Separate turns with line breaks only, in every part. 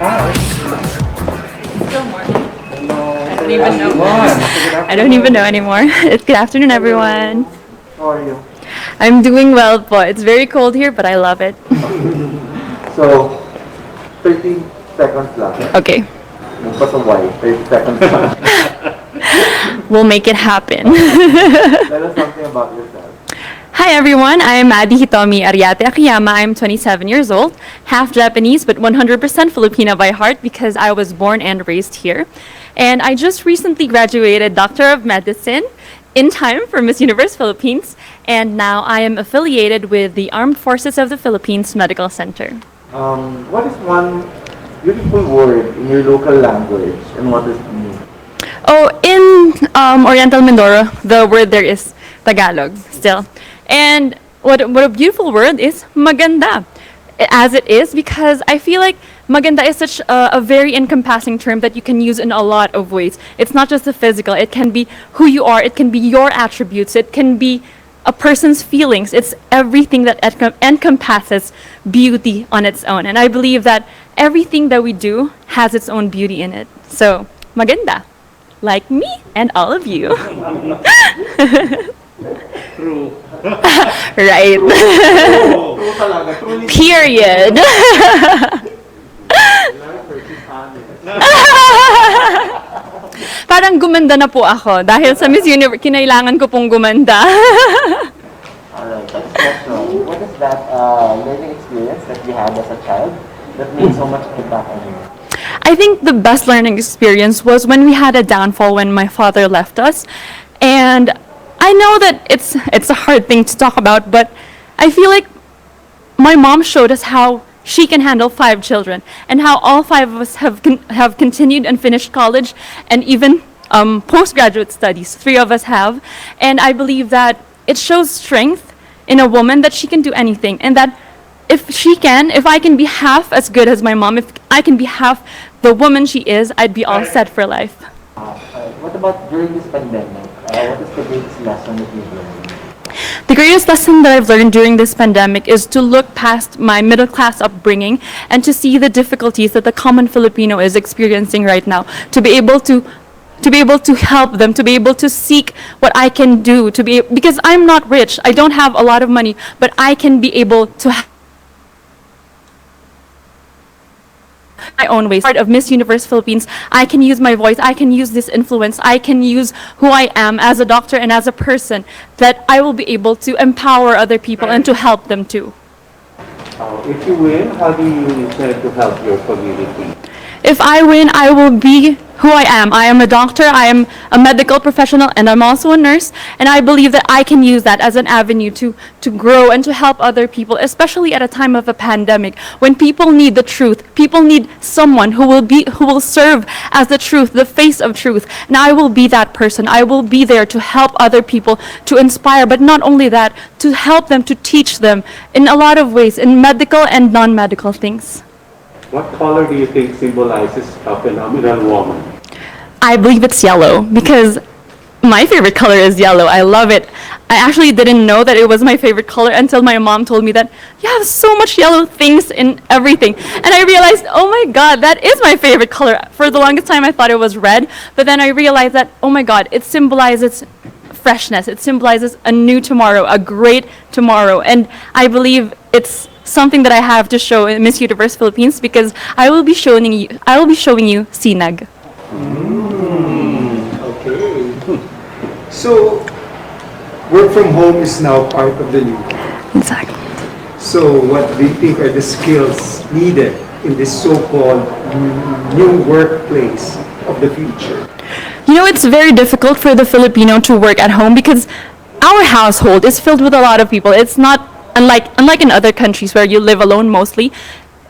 Still morning. I don't even know. I don't even know anymore. It's good afternoon, everyone.
How are you?
I'm doing well, but it's very cold here, but I love it.
So, 30 seconds lang.
Okay,
But why? 30 seconds lang.
we'll make it happen.
Tell us something about yourself.
Hi everyone, I'm Madi Hitomi Ariate Akiyama. I'm 27 years old, half Japanese but 100% Filipino by heart because I was born and raised here. And I just recently graduated Doctor of Medicine in time for Miss Universe Philippines, and now I am affiliated with the Armed Forces of the Philippines Medical Center.
What is one beautiful word in your local language and what does it mean?
Oh, in Oriental Mindoro, the word there is Tagalog still. And what a beautiful word is maganda. As it is, because I feel like maganda is such a very encompassing term that you can use in a lot of ways. It's not just the physical, it can be who you are, it can be your attributes, it can be a person's feelings. It's everything that encompasses beauty on its own. And I believe that everything that we do has its own beauty in it. So, maganda. Like me and all of you.
True.
Right.
True talaga. Truly.
Period. Parang gumanda na po ako dahil sa Miss Universe, kinailangan ko pong gumanda.
Alright, next question. What is that learning experience that you had as a child that made so much impact on you?
I think the best learning experience was when we had a downfall when my father left us. And I know that it's a hard thing to talk about, but I feel like my mom showed us how she can handle 5 children and how all 5 of us have continued and finished college and even postgraduate studies. 3 of us have. And I believe that it shows strength in a woman that she can do anything, and that if I can be half as good as my mom, if I can be half the woman she is, I'd be all set for life.
What about during this pandemic? What is the greatest lesson that you've learned?
The greatest lesson that I've learned during this pandemic is to look past my middle class upbringing and to see the difficulties that the common Filipino is experiencing right now, to be able to help them, to be able to seek what I can do, because I'm not rich, I don't have a lot of money, but I can be able to my own ways. Part of Miss Universe Philippines, I can use my voice, I can use this influence, I can use who I am as a doctor and as a person, that I will be able to empower other people and to help them too.
If you win, how do you intend to help your community?
If I win, I will be who I am. I am a doctor, I am a medical professional, and I'm also a nurse. And I believe that I can use that as an avenue to grow and to help other people, especially at a time of a pandemic, when people need the truth. People need someone who will serve as the truth, the face of truth. And I will be that person. I will be there to help other people, to inspire, but not only that, to help them, to teach them in a lot of ways, in medical and non-medical things.
What color do you think symbolizes a phenomenal woman?
I believe it's yellow because my favorite color is yellow. I love it. I actually didn't know that it was my favorite color until my mom told me that you have so much yellow things in everything. And I realized, oh my God, that is my favorite color. For the longest time I thought it was red, but then I realized that, oh my God, it symbolizes freshness. It symbolizes a new tomorrow, a great tomorrow. And I believe it's something that I have to show in Miss Universe Philippines because I will be showing you sinag.
Okay. So, work from home is now part of the new norm.
Exactly.
So, what do you think are the skills needed in this so-called new workplace of the future?
You know, it's very difficult for the Filipino to work at home because our household is filled with a lot of people. It's not unlike in other countries where you live alone mostly.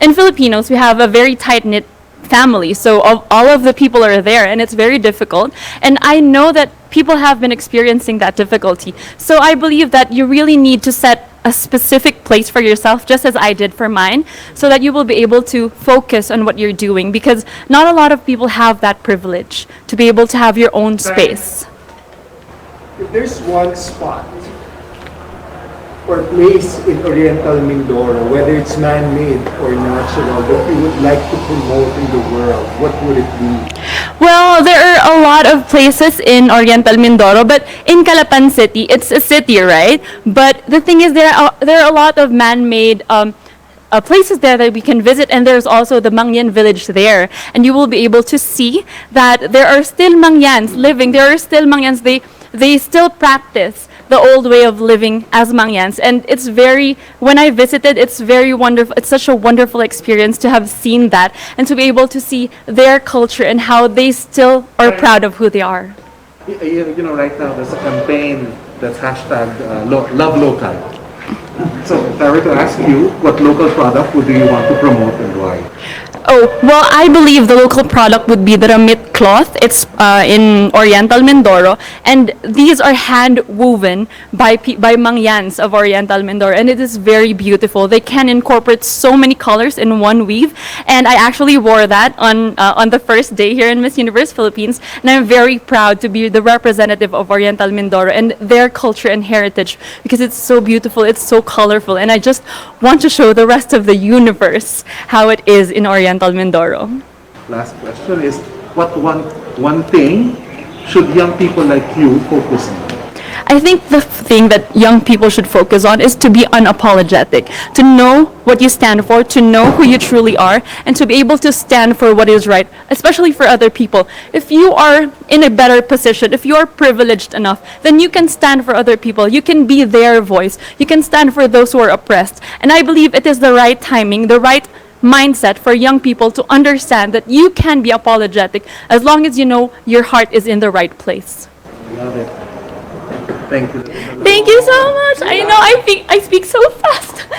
In Filipinos, we have a very tight-knit family, so all of the people are there, and it's very difficult. And I know that people have been experiencing that difficulty. So I believe that you really need to set a specific place for yourself, just as I did for mine, so that you will be able to focus on what you're doing, because not a lot of people have that privilege to be able to have your own space.
If there's one spot or place in Oriental Mindoro, whether it's man-made or natural, that you would like to promote in the world? What would it be?
Well, there are a lot of places in Oriental Mindoro, but in Calapan City, it's a city, right? But the thing is, there are a lot of man-made places there that we can visit, and there's also the Mangyan village there, and you will be able to see that there are still Mangyans living. There are still Mangyans. They still practice the old way of living as Mangyans, and it's very. When I visited, it's very wonderful. It's such a wonderful experience to have seen that and to be able to see their culture and how they still are proud of who they are.
You know, right now there's a campaign that's hashtag love local. So if I were to ask you, what local product would you want to promote and why?
Oh, well, I believe the local product would be the Ramit cloth. It's in Oriental Mindoro, and these are hand woven by Mangyans of Oriental Mindoro, and it is very beautiful. They can incorporate so many colors in one weave, and I actually wore that on the first day here in Miss Universe Philippines, and I'm very proud to be the representative of Oriental Mindoro and their culture and heritage because it's so beautiful, it's so colorful, and I just want to show the rest of the universe how it is in Oriental Mindoro.
Last question is, what one thing should young people like you focus on?
I think the thing that young people should focus on is to be unapologetic, to know what you stand for, to know who you truly are, and to be able to stand for what is right, especially for other people. If you are in a better position, if you are privileged enough, then you can stand for other people. You can be their voice. You can stand for those who are oppressed. And I believe it is the right timing, the right mindset for young people to understand that you can be apologetic as long as you know your heart is in the right place.
Love it. Thank you.
Thank you so much. I know I speak so fast.